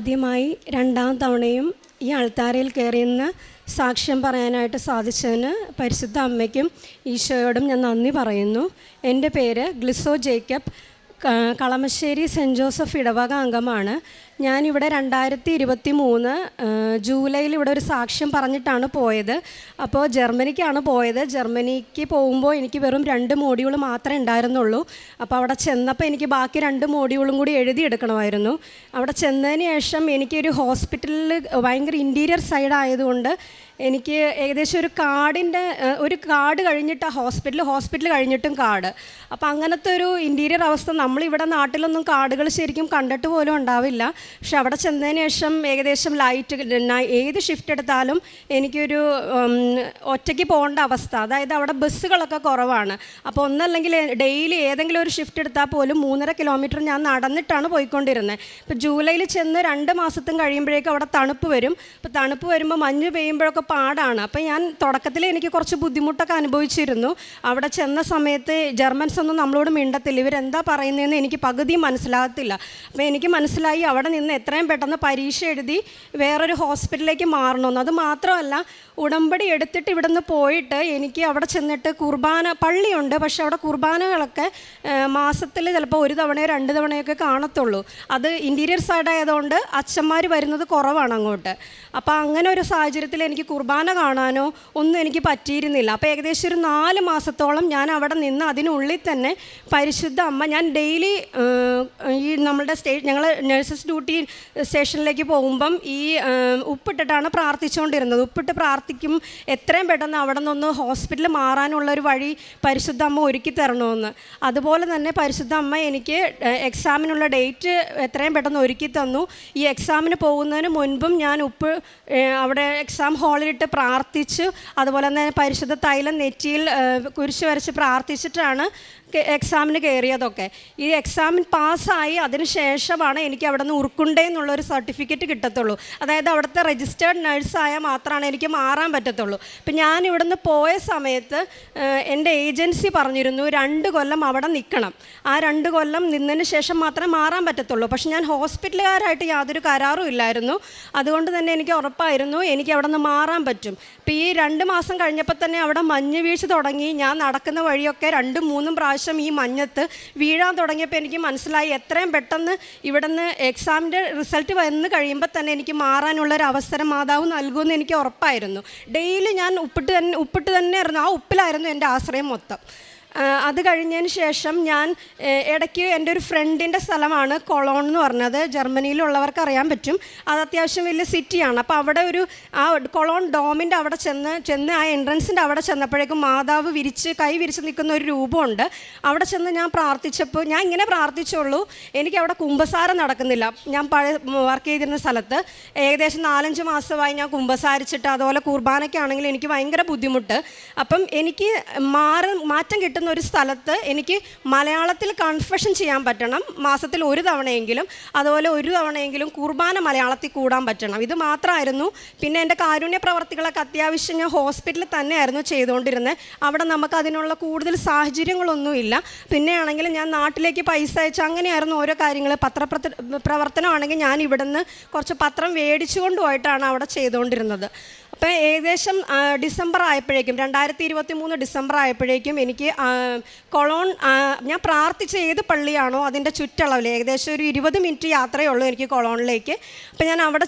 ആദ്യമായി രണ്ടാം തവണയും ഈ അൾത്താരയിൽ കയറിയെന്ന് സാക്ഷ്യം പറയാനായിട്ട് സാധിച്ചതിന് പരിശുദ്ധ അമ്മയ്ക്കും ഈശോയോടും ഞാൻ നന്ദി പറയുന്നു. എൻ്റെ പേര് ഗ്ലിസോ ജേക്കബ്, കളമശ്ശേരി സെൻറ്റ് ജോസഫ് ഇടവക അംഗമാണ്. ഞാനിവിടെ 2023 ജൂലൈയിൽ ഇവിടെ ഒരു സാക്ഷ്യം പറഞ്ഞിട്ടാണ് പോയത്. അപ്പോൾ ജർമ്മനിക്കാണ് പോയത്. ജർമ്മനിക്ക് പോകുമ്പോൾ എനിക്ക് വെറും 2 മോഡ്യൂൾ മാത്രമേ ഉണ്ടായിരുന്നുള്ളൂ. അപ്പോൾ അവിടെ ചെന്നപ്പോൾ എനിക്ക് ബാക്കി 2 മോഡ്യൂളും കൂടി എഴുതിയെടുക്കണമായിരുന്നു. അവിടെ ചെന്നതിന് ശേഷം എനിക്കൊരു ഹോസ്പിറ്റലിൽ ഭയങ്കര ഇൻറ്റീരിയർ സൈഡ് ആയതുകൊണ്ട് എനിക്ക് ഏകദേശം ഒരു കാർഡ് കഴിഞ്ഞിട്ട് ഹോസ്പിറ്റൽ കഴിഞ്ഞിട്ടും കാർഡ്. അപ്പോൾ അങ്ങനത്തെ ഒരു ഇൻറ്റീരിയർ അവസ്ഥ നമ്മളിവിടെ നാട്ടിലൊന്നും കാർഡുകൾ ശരിക്കും കണ്ടിട്ട് പോലും ഉണ്ടാവില്ല. പക്ഷെ അവിടെ ചെന്നതിന് ശേഷം ഏകദേശം ഏത് ഷിഫ്റ്റ് എടുത്താലും എനിക്കൊരു ഒറ്റയ്ക്ക് പോകേണ്ട അവസ്ഥ. അതായത് അവിടെ ബസ്സുകളൊക്കെ കുറവാണ്. അപ്പോൾ ഒന്നല്ലെങ്കിൽ ഡെയിലി ഏതെങ്കിലും ഒരു ഷിഫ്റ്റ് എടുത്താൽ പോലും 3.5 കിലോമീറ്റർ ഞാൻ നടന്നിട്ടാണ് പോയിക്കൊണ്ടിരുന്നത്. ഇപ്പോൾ ജൂലൈയിൽ ചെന്ന് 2 മാസത്തും കഴിയുമ്പോഴേക്കും അവിടെ തണുപ്പ് വരും. അപ്പോൾ തണുപ്പ് വരുമ്പോൾ മഞ്ഞ് പെയ്യുമ്പോഴൊക്കെ പാടാണ്. അപ്പോൾ ഞാൻ തുടക്കത്തിൽ എനിക്ക് കുറച്ച് ബുദ്ധിമുട്ടൊക്കെ അനുഭവിച്ചിരുന്നു. അവിടെ ചെന്ന സമയത്ത് ജർമ്മൻസ് ഒന്നും നമ്മളോട് മിണ്ടത്തില്ല. ഇവരെന്താ പറയുന്നതെന്ന് എനിക്ക് പകുതിയും മനസ്സിലാകത്തില്ല. അപ്പോൾ എനിക്ക് മനസ്സിലായി അവിടെ നിന്ന് എത്രയും പെട്ടെന്ന് പരീക്ഷ എഴുതി വേറൊരു ഹോസ്പിറ്റലിലേക്ക് മാറണമെന്ന്. അത് മാത്രമല്ല, ഉടമ്പടി എടുത്തിട്ട് ഇവിടെ നിന്ന് പോയിട്ട് എനിക്ക് അവിടെ ചെന്നിട്ട് പള്ളിയുണ്ട്, പക്ഷെ അവിടെ കുർബാനകളൊക്കെ മാസത്തിൽ ചിലപ്പോൾ 1 തവണയോ 2 തവണയൊക്കെ കാണത്തുള്ളൂ. അത് ഇൻറ്റീരിയർ സൈഡ് ആയതുകൊണ്ട് അച്ഛന്മാർ വരുന്നത് കുറവാണ് അങ്ങോട്ട്. അപ്പോൾ അങ്ങനെ ഒരു സാഹചര്യത്തിൽ എനിക്ക് കുർബാന കാണാനോ ഒന്നും എനിക്ക് പറ്റിയിരുന്നില്ല. അപ്പോൾ ഏകദേശം ഒരു 4 മാസത്തോളം ഞാൻ അവിടെ നിന്ന് അതിനുള്ളിൽ തന്നെ പരിശുദ്ധ അമ്മ, ഞാൻ ഡെയിലി ഈ നമ്മളുടെ ഞങ്ങൾ നഴ്സസ് ഡ്യൂട്ടി സ്റ്റേഷനിലേക്ക് പോകുമ്പം ഈ ഉപ്പിട്ടിട്ടാണ് പ്രാർത്ഥിച്ചുകൊണ്ടിരുന്നത്. ഉപ്പിട്ട് പ്രാർത്ഥിക്കും എത്രയും പെട്ടെന്ന് അവിടെ നിന്ന് ഹോസ്പിറ്റലിൽ മാറാനുള്ളൊരു വഴി പരിശുദ്ധ അമ്മ ഒരുക്കി തരണമെന്ന്. അതുപോലെ തന്നെ പരിശുദ്ധ അമ്മ എനിക്ക് എക്സാമിനുള്ള ഡേറ്റ് എത്രയും പെട്ടെന്ന് ഒരുക്കി തന്നു. ഈ എക്സാമിന് പോകുന്നതിന് മുൻപും ഞാൻ അവിടെ എക്സാം ഹാളിലിട്ട് പ്രാർത്ഥിച്ചു. അതുപോലെ തന്നെ പരിശുദ്ധ തൈലം നെറ്റിയിൽ കുരിശ് വരച്ച് പ്രാർത്ഥിച്ചിട്ടാണ് എക്സാമിന് കയറിയതൊക്കെ. ഈ എക്സാമിന് പാസ്സായി അതിന് ശേഷമാണ് എനിക്ക് അവിടെ നിന്ന് ഉറുക്കുണ്ടേ എന്നുള്ളൊരു സർട്ടിഫിക്കറ്റ് കിട്ടത്തുള്ളൂ. അതായത് അവിടുത്തെ രജിസ്റ്റേർഡ് നഴ്സായാൽ മാത്രമാണ് എനിക്ക് മാറാൻ പറ്റത്തുള്ളൂ. ഇപ്പം ഞാൻ ഇവിടെ നിന്ന് പോയ സമയത്ത് എൻ്റെ ഏജൻസി പറഞ്ഞിരുന്നു 2 കൊല്ലം അവിടെ നിൽക്കണം. ആ 2 കൊല്ലം നിന്നതിന് ശേഷം മാത്രമേ മാറാൻ പറ്റത്തുള്ളൂ. പക്ഷെ ഞാൻ ഹോസ്പിറ്റലുകാരായിട്ട് യാതൊരു കരാറും ഇല്ലായിരുന്നു. അതുകൊണ്ട് തന്നെ എനിക്ക് ഉറപ്പായിരുന്നു എനിക്ക് അവിടെ നിന്ന് മാറാൻ പറ്റും. ഇപ്പോൾ ഈ 2 മാസം കഴിഞ്ഞപ്പോൾ തന്നെ അവിടെ മഞ്ഞ് വീഴ്ച തുടങ്ങി. ഞാൻ നടക്കുന്ന വഴിയൊക്കെ 2-3 പ്രാവശ്യം ഈ മഞ്ഞത്ത് വീഴാൻ തുടങ്ങിയപ്പോൾ എനിക്ക് മനസ്സിലായി എത്രയും പെട്ടെന്ന് ഇവിടെ നിന്ന് എക്സാമിൻ്റെ റിസൾട്ട് വന്ന് കഴിയുമ്പോൾ തന്നെ എനിക്ക് മാറാനുള്ളൊരു അവസരം മാതാവ് നൽകുമെന്ന് എനിക്ക് ഉറപ്പായിരുന്നു. ഡെയിലി ഞാൻ ഉപ്പിട്ട് തന്നെ ആയിരുന്നു. ആ ഉപ്പിലായിരുന്നു എൻ്റെ ആശ്രയം മൊത്തം. അത് കഴിഞ്ഞതിന് ശേഷം ഞാൻ ഇടയ്ക്ക് എൻ്റെ ഒരു ഫ്രണ്ടിൻ്റെ സ്ഥലമാണ് കൊളോൺ എന്ന് പറഞ്ഞത്. ജർമ്മനിയിലുള്ളവർക്ക് അറിയാൻ പറ്റും. അത് അത്യാവശ്യം വലിയ സിറ്റിയാണ്. അപ്പോൾ അവിടെ ആ കൊളോൺ ഡോമിൻ്റെ അവിടെ ചെന്ന് ആ എൻട്രൻസിൻ്റെ അവിടെ ചെന്നപ്പോഴേക്കും മാതാവ് കൈ വിരിച്ച് നിൽക്കുന്ന ഒരു രൂപമുണ്ട്. അവിടെ ചെന്ന് ഞാൻ പ്രാർത്ഥിച്ചപ്പോൾ ഞാൻ ഇങ്ങനെ പ്രാർത്ഥിച്ചുള്ളൂ. എനിക്ക് അവിടെ കുമ്പസാരം നടക്കുന്നില്ല. ഞാൻ വർക്ക് ചെയ്തിരുന്ന സ്ഥലത്ത് ഏകദേശം 4-5 മാസമായി ഞാൻ കുമ്പസാരിച്ചിട്ട്. അതുപോലെ കുർബാനയ്ക്കാണെങ്കിൽ എനിക്ക് ഭയങ്കര ബുദ്ധിമുട്ട്. അപ്പം എനിക്ക് മാറ്റം കിട്ടുന്ന ഒരു സ്ഥലത്ത് എനിക്ക് മലയാളത്തിൽ കൺഫഷൻ ചെയ്യാൻ പറ്റണം. മാസത്തിൽ 1 തവണയെങ്കിലും, അതുപോലെ 1 തവണയെങ്കിലും കുർബാന മലയാളത്തിൽ കൂടാൻ പറ്റണം. ഇത് മാത്രമായിരുന്നു. പിന്നെ എൻ്റെ കാരുണ്യ പ്രവർത്തികളൊക്കെ അത്യാവശ്യം ഞാൻ ഹോസ്പിറ്റലിൽ തന്നെയായിരുന്നു ചെയ്തുകൊണ്ടിരുന്നത്. അവിടെ നമുക്ക് അതിനുള്ള കൂടുതൽ സാഹചര്യങ്ങളൊന്നുമില്ല. പിന്നെയാണെങ്കിൽ ഞാൻ നാട്ടിലേക്ക് പൈസ അയച്ച് അങ്ങനെയായിരുന്നു ഓരോ കാര്യങ്ങൾ. പ്രവർത്തനമാണെങ്കിൽ ഞാൻ ഇവിടുന്ന് കുറച്ച് പത്രം മേടിച്ചു കൊണ്ടുപോയിട്ടാണ് അവിടെ ചെയ്തുകൊണ്ടിരുന്നത്. അപ്പോൾ ഏകദേശം ഡിസംബർ ആയപ്പോഴേക്കും 2023 ഡിസംബർ ആയപ്പോഴേക്കും എനിക്ക് കൊളോൺ, ഞാൻ പ്രാർത്ഥിച്ച ഏത് പള്ളിയാണോ അതിൻ്റെ ചുറ്റളവിൽ ഏകദേശം ഒരു 20 മിനിറ്റ് യാത്രയേ ഉള്ളൂ എനിക്ക് കൊളോണിലേക്ക്. അപ്പോൾ ഞാൻ അവിടെ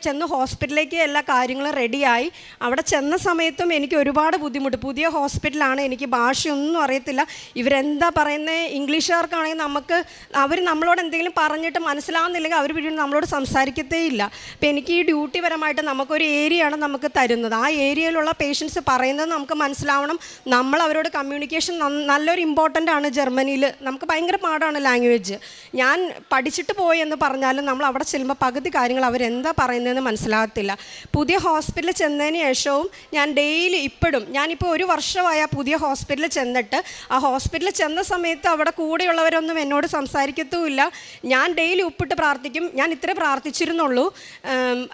ചെന്ന് ഹോസ്പിറ്റലിലേക്ക് എല്ലാ കാര്യങ്ങളും റെഡിയായി. അവിടെ ചെന്ന സമയത്തും എനിക്ക് ഒരുപാട് ബുദ്ധിമുട്ട്. പുതിയ ഹോസ്പിറ്റലാണ്, എനിക്ക് ഭാഷയൊന്നും അറിയത്തില്ല. ഇവരെന്താ പറയുന്നത്? ഇംഗ്ലീഷുകാർക്കാണെങ്കിൽ അവർ നമ്മളോട് എന്തെങ്കിലും പറഞ്ഞിട്ട് മനസ്സിലാവുന്നില്ലെങ്കിൽ അവർ പിന്നീട് നമ്മളോട് സംസാരിക്കത്തേ ഇല്ല. അപ്പോൾ എനിക്ക് ഈ ഡ്യൂട്ടി പരമായിട്ട് നമുക്കൊരു ഏരിയയാണ് നമുക്ക് തരുന്നത്. ആ ഏരിയയിലുള്ള പേഷ്യൻസ് പറയുന്നത് നമുക്ക് മനസ്സിലാവണം. നമ്മൾ അവരോട് കമ്മ്യൂണിക്കേഷൻ നല്ലൊരു ഇമ്പോർട്ടൻ്റ് ആണ്. ജർമ്മനിയിൽ നമുക്ക് ഭയങ്കര പാടാണ് ലാംഗ്വേജ്. ഞാൻ പഠിച്ചിട്ട് പോയി എന്ന് പറഞ്ഞാലും നമ്മൾ അവിടെ ചെല്ലുമ്പോൾ പകുതി കാര്യങ്ങൾ അവരെന്താ പറയുന്നതെന്ന് മനസ്സിലാകത്തില്ല. പുതിയ ഹോസ്പിറ്റലിൽ ചെന്നതിന് ശേഷവും ഞാൻ ഡെയിലി ഞാനിപ്പോൾ 1 വർഷമായ പുതിയ ഹോസ്പിറ്റലിൽ ചെന്നിട്ട് ആ ഹോസ്പിറ്റലിൽ ചെന്ന സമയത്ത് അവിടെ കൂടെയുള്ളവരൊന്നും എന്നോട് സംസാരിക്കത്തുമില്ല. ഞാൻ ഡെയിലി ഉപ്പിട്ട് പ്രാർത്ഥിക്കും. ഞാൻ ഇത്രേ പ്രാർത്ഥിച്ചിരുന്നുള്ളൂ.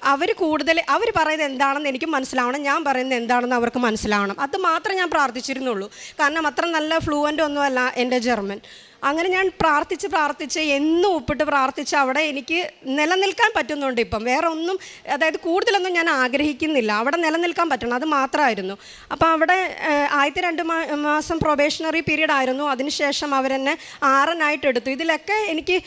അവർ പറയുന്നത് പറയുന്നത് എന്താണെന്ന് എനിക്ക് മനസ്സിലാവണം, ഞാൻ പറയുന്നത് എന്താണെന്ന് അവർക്ക് മനസ്സിലാവണം. അത് മാത്രമേ ഞാൻ പ്രാർത്ഥിച്ചിരുന്നുള്ളൂ. കാരണം അത്ര നല്ല ഫ്ലുവൻ്റ് ഒന്നുമല്ല എൻ്റെ ജർമ്മൻ. അങ്ങനെ ഞാൻ പ്രാർത്ഥിച്ച് എന്നും ഒപ്പിട്ട് പ്രാർത്ഥിച്ച് അവിടെ എനിക്ക് നിലനിൽക്കാൻ പറ്റുന്നുണ്ട്. ഇപ്പം വേറെ ഒന്നും, അതായത് കൂടുതലൊന്നും ഞാൻ ആഗ്രഹിക്കുന്നില്ല, അവിടെ നിലനിൽക്കാൻ പറ്റണം, അത് മാത്രമായിരുന്നു. അപ്പോൾ അവിടെ ആദ്യത്തെ 2 മാസം പ്രൊബേഷണറി പീരീഡ് ആയിരുന്നു. അതിനുശേഷം അവരെന്നെ ആറനായിട്ട് എടുത്തു. ഇതിലൊക്കെ എനിക്ക്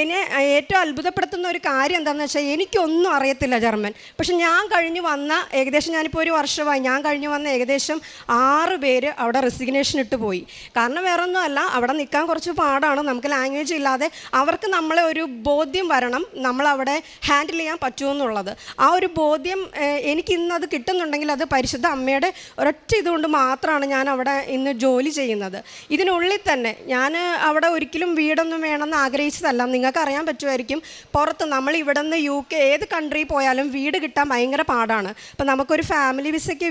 എന്നെ ഏറ്റവും അത്ഭുതപ്പെടുത്തുന്ന ഒരു കാര്യം എന്താണെന്ന് വെച്ചാൽ, എനിക്കൊന്നും അറിയത്തില്ല ജർമ്മൻ. പക്ഷെ ഞാൻ കഴിഞ്ഞ് വന്ന ഏകദേശം, ഞാനിപ്പോൾ 1 വർഷമായി, ഞാൻ കഴിഞ്ഞ് വന്ന ഏകദേശം 6 പേര് അവിടെ റെസിഗ്നേഷൻ ഇട്ട് പോയി. കാരണം വേറൊന്നും അല്ല, അവിടെ നിൽക്കാൻ കുറച്ച് പാടാണ്, നമുക്ക് ലാംഗ്വേജ് ഇല്ലാതെ. അവർക്ക് നമ്മളെ ഒരു ബോധ്യം വരണം, നമ്മളവിടെ ഹാൻഡിൽ ചെയ്യാൻ പറ്റുമെന്നുള്ളത്. ആ ഒരു ബോധ്യം എനിക്ക് ഇന്നത് കിട്ടുന്നുണ്ടെങ്കിൽ അത് പരിശുദ്ധ അമ്മയുടെ ഒരൊറ്റ ഇതുകൊണ്ട് മാത്രമാണ് ഞാൻ അവിടെ ഇന്ന് ജോലി ചെയ്യുന്നത്. ഇതിനുള്ളിൽ തന്നെ ഞാൻ അവിടെ ഒരിക്കലും വീടൊന്നും വേണമെന്ന് ആഗ്രഹിച്ചതല്ല. നിങ്ങൾക്ക് അറിയാൻ പറ്റുമായിരിക്കും, പുറത്ത് നമ്മൾ ഇവിടെ നിന്ന് UK ഏത് കൺട്രി പോയാലും വീട് കിട്ടാൻ ഭയങ്കര പാടാണ്. അപ്പം നമുക്കൊരു ഫാമിലി വിസയ്ക്ക്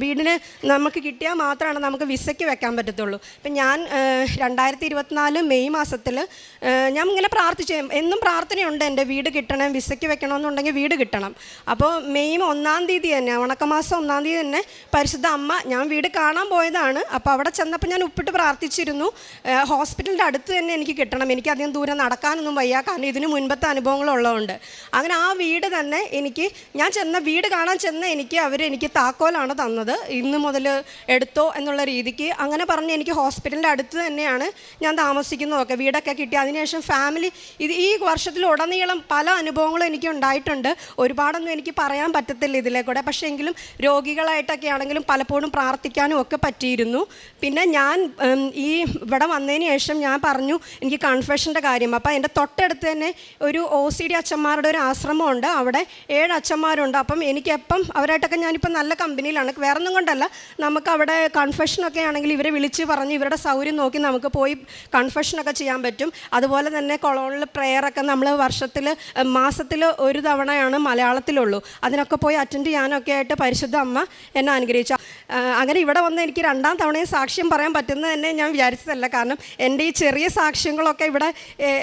വീടിന് നമുക്ക് കിട്ടിയാൽ മാത്രമാണ് നമുക്ക് വിസയ്ക്ക് വെക്കാൻ പറ്റത്തുള്ളൂ. അപ്പം ഞാൻ 2024 മെയ് മാസത്തിൽ ഞാൻ ഇങ്ങനെ പ്രാർത്ഥിച്ചു, എന്നും പ്രാർത്ഥനയുണ്ട് എൻ്റെ വീട് കിട്ടണം, വിസയ്ക്ക് വെക്കണമെന്നുണ്ടെങ്കിൽ വീട് കിട്ടണം. അപ്പോൾ മെയ് 1-ാം തീയതി തന്നെ, ഉണക്കമാസം 1-ാം തീയതി തന്നെ പരിശുദ്ധ അമ്മ, ഞാൻ വീട് കാണാൻ പോയതാണ്. അപ്പോൾ അവിടെ ചെന്നപ്പോൾ ഞാൻ ഉപ്പിട്ട് പ്രാർത്ഥിച്ചിരുന്നു, ഹോസ്പിറ്റലിൻ്റെ അടുത്ത് തന്നെ എനിക്ക് കിട്ടണം, എനിക്ക് അധികം ദൂരം നടക്കാനൊന്നും വയ്യ, കാരണം ഇതിന് മുൻപത്തെ അനുഭവങ്ങളുള്ളതുകൊണ്ട്. അങ്ങനെ ആ വീട് തന്നെ എനിക്ക്, ഞാൻ വീട് കാണാൻ ചെന്ന എനിക്ക് താക്കോലാണ് തന്നത്, ഇന്ന് മുതൽ എടുത്തോ എന്നുള്ള രീതിക്ക്. അങ്ങനെ പറഞ്ഞ് എനിക്ക് ഹോസ്പിറ്റലിൻ്റെ അടുത്ത് തന്നെയാണ് ഞാൻ താമസിക്കുന്നതൊക്കെ, വീടൊക്കെ കിട്ടി. അതിനുശേഷം ഫാമിലി, ഈ വർഷത്തിലുടനീളം പല അനുഭവങ്ങളും എനിക്ക് ഉണ്ടായിട്ടുണ്ട്. ഒരുപാടൊന്നും എനിക്ക് പറയാൻ പറ്റത്തില്ല ഇതിലെ കൂടെ, പക്ഷേ എങ്കിലും രോഗികളായിട്ടൊക്കെ ആണെങ്കിലും പലപ്പോഴും പ്രാർത്ഥിക്കാനും ഒക്കെ പറ്റിയിരുന്നു. പിന്നെ ഞാൻ ഈ ഇവിടെ വന്നതിന് ശേഷം ഞാൻ പറഞ്ഞു എനിക്ക് കൺഫെഷൻ്റെ കാര്യം. അപ്പോൾ എൻ്റെ തൊട്ടടുത്ത് തന്നെ ഒരു OCD അച്ഛന്മാരുടെ ഒരു ആശ്രമമുണ്ട്, അവിടെ 7 അച്ഛന്മാരുണ്ട്. അപ്പം എനിക്കെപ്പം അവരായിട്ടൊക്കെ ഞാനിപ്പോൾ നല്ല കമ്പനിയിലാണ്. വേറൊന്നും കൊണ്ടല്ല, നമുക്ക് അവിടെ കൺഫെഷനൊക്കെ ആണെങ്കിൽ ഇവരെ വിളിച്ച് പറഞ്ഞ് ഇവരുടെ സൗകര്യം നോക്കി നമുക്ക് പോയി കൺഫെഷനൊക്കെ ചെയ്യാൻ പറ്റും. അതുപോലെ തന്നെ കൊളോണിൽ പ്രെയറൊക്കെ നമ്മൾ മാസത്തിൽ 1 തവണയാണ് മലയാളത്തിലുള്ളൂ, അതിനൊക്കെ പോയി അറ്റൻഡ് ചെയ്യാനൊക്കെ ആയിട്ട് പരിശുദ്ധ അമ്മ എന്നെ അനുഗ്രഹിച്ചു. അങ്ങനെ ഇവിടെ വന്ന് എനിക്ക് 2-ാം തവണയും സാക്ഷ്യം പറയാൻ പറ്റുന്നത് തന്നെ ഞാൻ വിചാരിച്ചതല്ല. കാരണം എൻ്റെ ഈ ചെറിയ സാക്ഷ്യങ്ങളൊക്കെ ഇവിടെ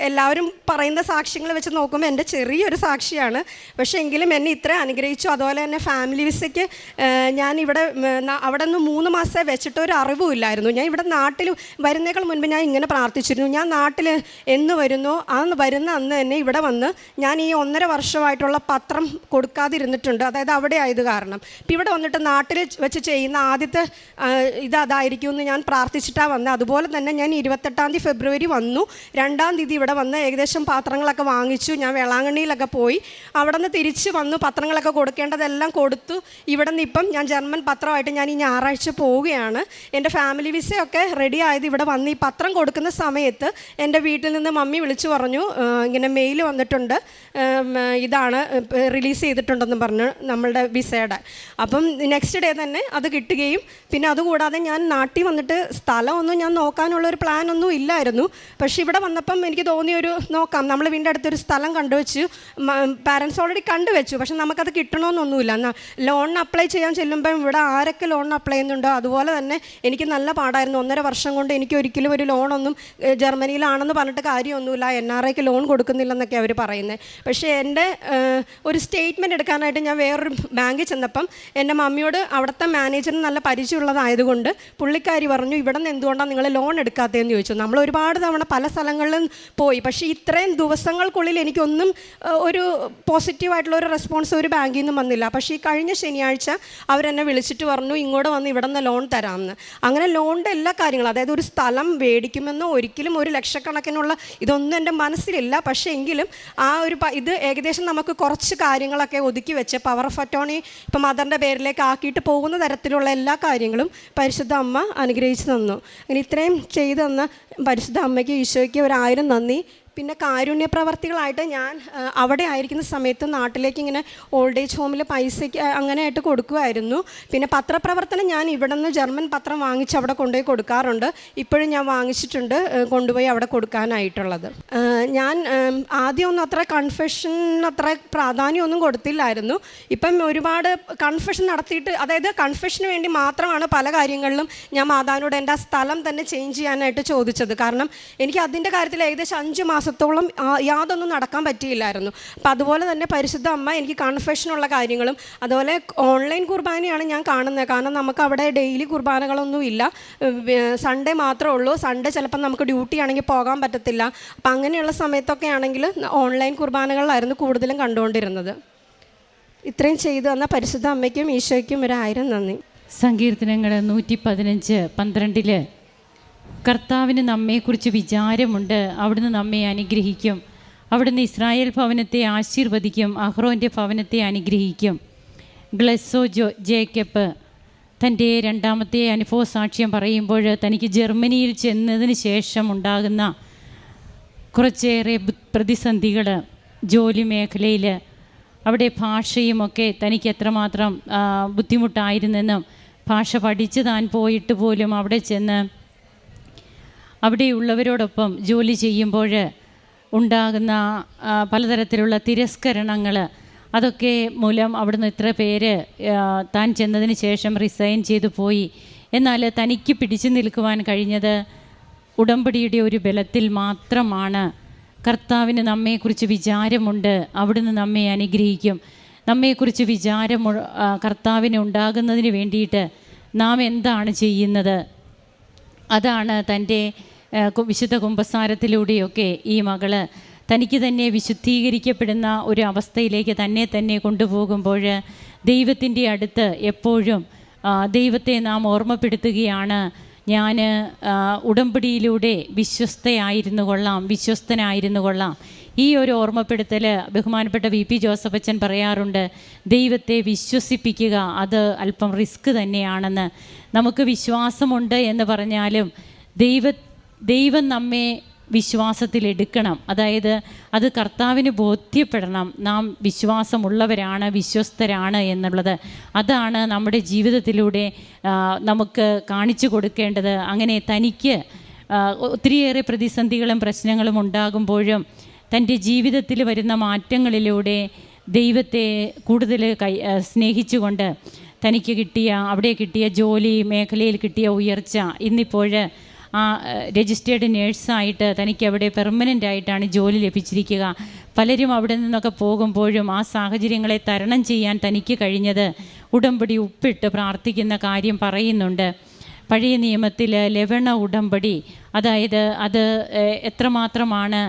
എല്ലാവരും പറയുന്ന സാക്ഷ്യങ്ങൾ വെച്ച് നോക്കുമ്പോൾ എൻ്റെ ചെറിയൊരു സാക്ഷിയാണ്. പക്ഷേ എങ്കിലും എന്നെ ഇത്ര അനുഗ്രഹിച്ചു. അതുപോലെ തന്നെ ഫാമിലി വിസയ്ക്ക് ഞാൻ ഇവിടെ അവിടെ നിന്ന് 3 മാസം വെച്ചിട്ടൊരു അറിവുമില്ലായിരുന്നു. ഞാൻ ഇവിടെ നാട്ടിൽ വരുന്നേക്കാൾ മുൻപ് ഞാൻ ഇങ്ങനെ പ്രാർത്ഥിച്ചിരുന്നു, ഞാൻ നാട്ടിൽ എന്ന് വരുന്നോ വരുന്ന അന്ന് തന്നെ ഇവിടെ വന്ന് ഞാൻ ഈ 1.5 വർഷമായിട്ടുള്ള പത്രം കൊടുക്കാതിരുന്നിട്ടുണ്ട്, അതായത് അവിടെ ആയത് കാരണം. ഇപ്പം ഇവിടെ വന്നിട്ട് നാട്ടിൽ വെച്ച് ചെയ്യുന്ന ആദ്യത്തെ അതായിരിക്കും എന്ന് ഞാൻ പ്രാർത്ഥിച്ചിട്ടാണ് വന്നത്. അതുപോലെ തന്നെ ഞാൻ 28-ാം തീയതി ഫെബ്രുവരി വന്നു, 2-ാം തീയതി ഇവിടെ വന്ന് ഏകദേശം പാത്രങ്ങളൊക്കെ വാങ്ങിച്ചു. ഞാൻ വേളാങ്കണ്ണിയിലൊക്കെ പോയി, അവിടെ നിന്ന് തിരിച്ച് വന്നു, പത്രങ്ങളൊക്കെ കൊടുക്കേണ്ടതെല്ലാം കൊടുത്തു. ഇവിടെ നിന്ന് ഇപ്പം ഞാൻ ജർമ്മൻ പത്രമായിട്ട് ഞാൻ ഈ ഞായറാഴ്ച പോവുകയാണ്. എൻ്റെ ഫാമിലി വിസയൊക്കെ റെഡി ആയത് ഇവിടെ വന്ന് ഈ പത്രം കൊടുക്കുന്ന സമയത്ത് എൻ്റെ വീട്ടിൽ നിന്ന് മമ്മി വിളിച്ചു പറഞ്ഞു, ഇങ്ങനെ മെയിൽ വന്നിട്ടുണ്ട്, ഇതാണ് റിലീസ് ചെയ്തിട്ടുണ്ടെന്ന് പറഞ്ഞു നമ്മളുടെ വിസയുടെ. അപ്പം നെക്സ്റ്റ് ഡേ തന്നെ അത് കിട്ടുകയും, പിന്നെ അതുകൂടാതെ ഞാൻ നാട്ടിൽ വന്നിട്ട് സ്ഥലമൊന്നും ഞാൻ നോക്കാനുള്ളൊരു പ്ലാനൊന്നും ഇല്ലായിരുന്നു. പക്ഷേ ഇവിടെ വന്നപ്പം എനിക്ക് തോന്നിയൊരു നോക്കാം, നമ്മൾ വീടിൻ്റെ അടുത്തൊരു സ്ഥലം കണ്ടുവച്ചു, പാരൻസ് ഓൾറെഡി കണ്ടുവച്ചു, പക്ഷെ നമുക്കത് കിട്ടണമെന്നൊന്നുമില്ല. ലോണിന് അപ്ലൈ ചെയ്യാൻ ചെല്ലുമ്പം ഇവിടെ ആരൊക്കെ ലോണിന് അപ്ലൈ ചെയ്യുന്നുണ്ടോ അതുപോലെ തന്നെ എനിക്ക് നല്ല പാടായിരുന്നു. 1.5 വർഷം കൊണ്ട് എനിക്ക് ഒരിക്കലും ഒരു ലോണൊന്നും ജർമ്മനിയിലാണെന്ന് പറഞ്ഞിട്ട് കാര്യമൊന്നുമില്ല, NRIക്ക് ലോൺ കൊടുക്കുന്നില്ലെന്നൊക്കെ അവർ പറയുന്നത്. പക്ഷേ എൻ്റെ ഒരു സ്റ്റേറ്റ്മെൻറ്റ് എടുക്കാനായിട്ട് ഞാൻ വേറൊരു ബാങ്കിൽ ചെന്നപ്പം എൻ്റെ മമ്മിയോട് അവിടുത്തെ മാനേജറിന് നല്ല പരിചയമുള്ളതായതുകൊണ്ട് പുള്ളിക്കാരി പറഞ്ഞു, ഇവിടെ നിന്ന് എന്തുകൊണ്ടാണ് നിങ്ങൾ ലോൺ എടുക്കാത്തതെന്ന് ചോദിച്ചു. നമ്മൾ ഒരുപാട് തവണ പല സ്ഥലങ്ങളിലും പോയി, പക്ഷേ ഇത്രയും ദിവസങ്ങൾക്കുള്ളിൽ എനിക്കൊന്നും ഒരു പോസിറ്റീവായിട്ടുള്ള ഒരു റെസ്പോൺസ് ഒരു ബാങ്കിൽ നിന്നും വന്നില്ല. പക്ഷേ ഈ കഴിഞ്ഞ ശനിയാഴ്ച അവരെന്നെ വിളിച്ചിട്ട് പറഞ്ഞു, ഇങ്ങോട്ട് വന്ന് ഇവിടെ നിന്ന് ലോൺ തരാമെന്ന്. അങ്ങനെ ലോണിൻ്റെ എല്ലാ കാര്യങ്ങളും, അതായത് ഒരു സ്ഥലം മേടിക്കുമെന്നോ ഒരിക്കലും 1 ലക്ഷക്കണക്കിനുള്ള ഇതൊന്നും എൻ്റെ മനസ്സിലില്ല. പക്ഷേ എങ്കിലും ആ ഒരു ഇത് ഏകദേശം നമുക്ക് കുറച്ച് കാര്യങ്ങളൊക്കെ ഒതുക്കി വെച്ച് പവർ ഓഫ് അറ്റോർണി ഇപ്പം മദറിൻ്റെ പേരിലേക്ക് ആക്കിയിട്ട് പോകുന്ന തരത്തിലുള്ള എല്ലാ കാര്യങ്ങളും പരിശുദ്ധ അമ്മ അനുഗ്രഹിച്ച് തന്നു. അങ്ങനെ ഇത്രയും ചെയ്തു തന്ന പരിശുദ്ധ അമ്മയ്ക്ക്, ഈശോയ്ക്ക് 1000 നന്ദി. പിന്നെ കാരുണ്യ പ്രവർത്തികളായിട്ട് ഞാൻ അവിടെ ആയിരിക്കുന്ന സമയത്ത് നാട്ടിലേക്ക് ഇങ്ങനെ ഓൾഡ് ഏജ് ഹോമിൽ പൈസയ്ക്ക് അങ്ങനെയായിട്ട് കൊടുക്കുമായിരുന്നു. പിന്നെ പത്രപ്രവർത്തനം ഞാൻ ഇവിടെ നിന്ന് ജർമ്മൻ പത്രം വാങ്ങിച്ച് അവിടെ കൊണ്ടുപോയി കൊടുക്കാറുണ്ട്. ഇപ്പോഴും ഞാൻ വാങ്ങിച്ചിട്ടുണ്ട് കൊണ്ടുപോയി അവിടെ കൊടുക്കാനായിട്ടുള്ളത്. ഞാൻ ആദ്യമൊന്നും അത്ര കൺഫെഷൻ അത്ര പ്രാധാന്യമൊന്നും കൊടുത്തില്ലായിരുന്നു. ഇപ്പം ഒരുപാട് കൺഫെഷൻ നടത്തിയിട്ട്, അതായത് കൺഫെഷന് വേണ്ടി മാത്രമാണ് പല കാര്യങ്ങളിലും ഞാൻ മാതാവിനോട് എൻ്റെ ആ സ്ഥലം തന്നെ ചേഞ്ച് ചെയ്യാനായിട്ട് ചോദിച്ചത്. കാരണം എനിക്ക് അതിൻ്റെ കാര്യത്തിൽ ഏകദേശം 5 മാസം മാസത്തോളം യാതൊന്നും നടക്കാൻ പറ്റിയില്ലായിരുന്നു. അപ്പോൾ അതുപോലെ തന്നെ പരിശുദ്ധ അമ്മ എനിക്ക് കൺഫെഷനുള്ള കാര്യങ്ങളും, അതുപോലെ ഓൺലൈൻ കുർബാനയാണ് ഞാൻ കാണുന്നത്. കാരണം നമുക്ക് അവിടെ ഡെയിലി കുർബാനകളൊന്നും ഇല്ല, സൺഡേ മാത്രമേ ഉള്ളൂ. സൺഡേ ചിലപ്പോൾ നമുക്ക് ഡ്യൂട്ടി ആണെങ്കിൽ പോകാൻ പറ്റത്തില്ല. അപ്പം അങ്ങനെയുള്ള സമയത്തൊക്കെ ആണെങ്കിൽ ഓൺലൈൻ കുർബാനകളിലായിരുന്നു കൂടുതലും കണ്ടുകൊണ്ടിരുന്നത്. ഇത്രയും ചെയ്തു തന്ന പരിശുദ്ധ അമ്മയ്ക്കും ഈശോയ്ക്കും 1000 നന്ദി. സങ്കീർത്തനങ്ങൾ 115:12 കർത്താവിന് നമ്മെക്കുറിച്ച് വിചാരമുണ്ട്, അവിടുന്ന് നമ്മെ അനുഗ്രഹിക്കും. അവിടുന്ന് ഇസ്രായേൽ ഭവനത്തെ ആശീർവദിക്കും, അഹ്റോൻ്റെ ഭവനത്തെ അനുഗ്രഹിക്കും. ഗ്ലെസോ ജേക്കബ് തൻ്റെ രണ്ടാമത്തെ അനുഭവ സാക്ഷ്യം പറയുമ്പോൾ തനിക്ക് ജർമ്മനിയിൽ ചെന്നതിന് ശേഷം ഉണ്ടാകുന്ന കുറച്ചേറെ പ്രതിസന്ധികൾ, ജോലി മേഖലയിൽ അവിടെ ഭാഷയുമൊക്കെ തനിക്ക് എത്രമാത്രം ബുദ്ധിമുട്ടായിരുന്നെന്നും, ഭാഷ പഠിച്ച് താൻ പോയിട്ട് പോലും അവിടെ ചെന്ന് അവിടെയുള്ളവരോടൊപ്പം ജോലി ചെയ്യുമ്പോൾ ഉണ്ടാകുന്ന പലതരത്തിലുള്ള തിരസ്കരണങ്ങൾ, അതൊക്കെ മൂലം അവിടുന്ന് ഇത്ര പേര് താൻ ചെന്നതിന് ശേഷം റിസൈൻ ചെയ്തു പോയി. എന്നാൽ തനിക്ക് പിടിച്ചു നിൽക്കുവാൻ കഴിഞ്ഞത് ഉടമ്പടിയുടെ ഒരു ബലത്തിൽ മാത്രമാണ്. കർത്താവിന് നമ്മെക്കുറിച്ച് വിചാരമുണ്ട്, അവിടുന്ന് നമ്മെ അനുഗ്രഹിക്കും. നമ്മെക്കുറിച്ച് വിചാരം കർത്താവിന് ഉണ്ടാകുന്നതിന് വേണ്ടിയിട്ട് നാം എന്താണ് ചെയ്യുന്നത്? അതാണ് തൻ്റെ വിശുദ്ധ കുമ്പസാരത്തിലൂടെയൊക്കെ ഈ മകള് തനിക്ക് തന്നെ വിശുദ്ധീകരിക്കപ്പെടുന്ന ഒരു അവസ്ഥയിലേക്ക് തന്നെ കൊണ്ടുപോകുമ്പോൾ ദൈവത്തിൻ്റെ അടുത്ത് എപ്പോഴും ദൈവത്തെ നാം ഓർമ്മപ്പെടുത്തുകയാണ്. ഞാൻ ഉടമ്പടിയിലൂടെ വിശ്വസ്തനായിരുന്നു കൊള്ളാം. ഈ ഒരു ഓർമ്മപ്പെടുത്തൽ ബഹുമാനപ്പെട്ട VP ജോസഫ് അച്ഛൻ പറയാറുണ്ട്. ദൈവത്തെ വിശ്വസിപ്പിക്കുക അത് അല്പം റിസ്ക് തന്നെയാണെന്ന്. നമുക്ക് വിശ്വാസമുണ്ട് എന്ന് പറഞ്ഞാലും ദൈവം നമ്മെ വിശ്വാസത്തിലെടുക്കണം. അതായത് അത് കർത്താവിന് ബോധ്യപ്പെടണം, നാം വിശ്വാസമുള്ളവരാണ്, വിശ്വസ്തരാണ് എന്നുള്ളത്. അതാണ് നമ്മുടെ ജീവിതത്തിലൂടെ നമുക്ക് കാണിച്ചു കൊടുക്കേണ്ടത്. അങ്ങനെ തനിക്ക് ഒത്തിരിയേറെ പ്രതിസന്ധികളും പ്രശ്നങ്ങളും ഉണ്ടാകുമ്പോഴും തൻ്റെ ജീവിതത്തിൽ വരുന്ന മാറ്റങ്ങളിലൂടെ ദൈവത്തെ കൂടുതൽ സ്നേഹിച്ചുകൊണ്ട് തനിക്ക് അവിടെ കിട്ടിയ ജോലി മേഖലയിൽ കിട്ടിയ ഉയർച്ച, ഇന്നിപ്പോൾ രജിസ്റ്റേർഡ് നേഴ്സായിട്ട് തനിക്ക് അവിടെ പെർമനൻ്റ് ആയിട്ടാണ് ജോലി ലഭിച്ചിരിക്കുക. പലരും അവിടെ നിന്നൊക്കെ പോകുമ്പോഴും ആ സാഹചര്യങ്ങളെ തരണം ചെയ്യാൻ തനിക്ക് കഴിഞ്ഞത് ഉടമ്പടി ഉപ്പിട്ട് പ്രാർത്ഥിക്കുന്ന കാര്യം പറയുന്നുണ്ട്. പഴയ നിയമത്തിൽ ലവണ ഉടമ്പടി, അതായത് അത് എത്രമാത്രമാണ്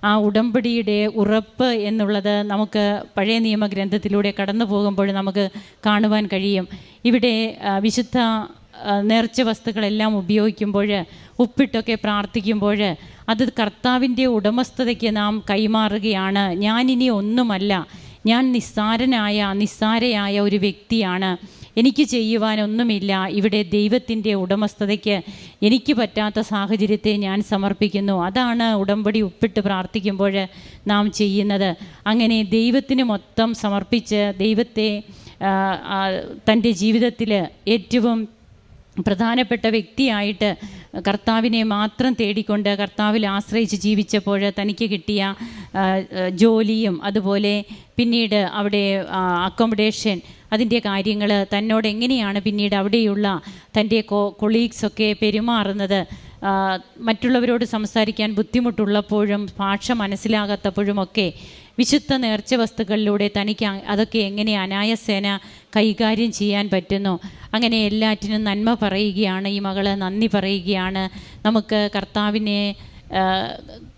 ആ ഉടമ്പടിയുടെ ഉറപ്പ് എന്നുള്ളത് നമുക്ക് പഴയ നിയമഗ്രന്ഥത്തിലൂടെ കടന്നു പോകുമ്പോൾ നമുക്ക് കാണുവാൻ കഴിയും. ഇവിടെ വിശുദ്ധ നേർച്ച വസ്തുക്കളെല്ലാം ഉപയോഗിക്കുമ്പോൾ, ഉപ്പിട്ടൊക്കെ പ്രാർത്ഥിക്കുമ്പോൾ അത് കർത്താവിൻ്റെ ഉടമസ്ഥതയ്ക്ക് നാം കൈമാറുകയാണ്. ഞാനിനി ഒന്നുമല്ല, ഞാൻ നിസ്സാരയായ ഒരു വ്യക്തിയാണ്, എനിക്ക് ചെയ്യുവാനൊന്നുമില്ല. ഇവിടെ ദൈവത്തിൻ്റെ ഉടമസ്ഥതയ്ക്ക് എനിക്ക് പറ്റാത്ത സാഹചര്യത്തെ ഞാൻ സമർപ്പിക്കുന്നു. അതാണ് ഉടമ്പടി ഉപ്പിട്ട് പ്രാർത്ഥിക്കുമ്പോൾ നാം ചെയ്യുന്നത്. അങ്ങനെ ദൈവത്തിന് മൊത്തം സമർപ്പിച്ച് ദൈവത്തെ തൻ്റെ ജീവിതത്തിൽ ഏറ്റവും പ്രധാനപ്പെട്ട വ്യക്തിയായിട്ട് കർത്താവിനെ മാത്രം തേടിക്കൊണ്ട് കർത്താവിൽ ആശ്രയിച്ച് ജീവിച്ചപ്പോൾ തനിക്ക് കിട്ടിയ ജോലിയും അതുപോലെ പിന്നീട് അവിടെ അക്കോമഡേഷൻ, അതിൻ്റെ കാര്യങ്ങൾ, തന്നോട് എങ്ങനെയാണ് പിന്നീട് അവിടെയുള്ള തൻ്റെ കൊളീഗ്സൊക്കെ പെരുമാറുന്നത്, മറ്റുള്ളവരോട് സംസാരിക്കാൻ ബുദ്ധിമുട്ടുള്ളപ്പോഴും ഭാഷ മനസ്സിലാകാത്തപ്പോഴുമൊക്കെ വിശുദ്ധ നേർച്ച വസ്തുക്കളിലൂടെ തനിക്ക് അതൊക്കെ എങ്ങനെ അനായാസേന കൈകാര്യം ചെയ്യാൻ പറ്റുന്നു. അങ്ങനെ എല്ലാറ്റിനും നന്മ പറയുകയാണ് ഈ മകൾ, നന്ദി പറയുകയാണ്. നമുക്ക്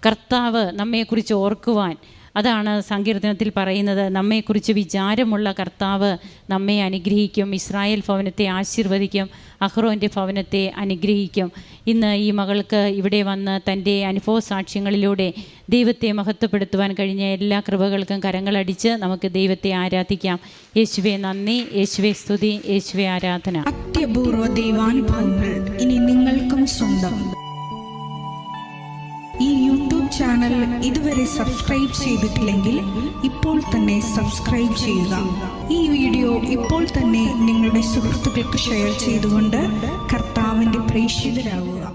കർത്താവ് നമ്മെക്കുറിച്ച് ഓർക്കുവാൻ, അതാണ് സങ്കീർത്തനത്തിൽ പറയുന്നത്. നമ്മെക്കുറിച്ച് വിചാരമുള്ള കർത്താവ് നമ്മെ അനുഗ്രഹിക്കും, ഇസ്രായേൽ ഭവനത്തെ ആശീർവദിക്കും, അഹ്റോൻ്റെ ഭവനത്തെ അനുഗ്രഹിക്കും. ഇന്ന് ഈ മകൾക്ക് ഇവിടെ വന്ന് തൻ്റെ അനുഭവ സാക്ഷ്യങ്ങളിലൂടെ ദൈവത്തെ മഹത്വപ്പെടുത്തുവാൻ കഴിഞ്ഞ എല്ലാ കൃപകൾക്കും കരങ്ങളടിച്ച് നമുക്ക് ദൈവത്തെ ആരാധിക്കാം. യേശുവേ നന്ദി, യേശുവേ സ്തുതി, യേശുവേ ആരാധന. അത്യപൂർവ ദൈവാനുഭവങ്ങൾ ഇനി നിങ്ങൾക്കും സ്വന്തം. ഈ യൂട്യൂബ് ചാനൽ ഇതുവരെ സബ്സ്ക്രൈബ് ചെയ്തിട്ടില്ലെങ്കിൽ ഇപ്പോൾ തന്നെ സബ്സ്ക്രൈബ് ചെയ്യുക. ഈ വീഡിയോ ഇപ്പോൾ തന്നെ നിങ്ങളുടെ സുഹൃത്തുക്കൾക്ക് ഷെയർ ചെയ്തുകൊണ്ട് കർത്താവിൻ്റെ പ്രേക്ഷിതരാകുക.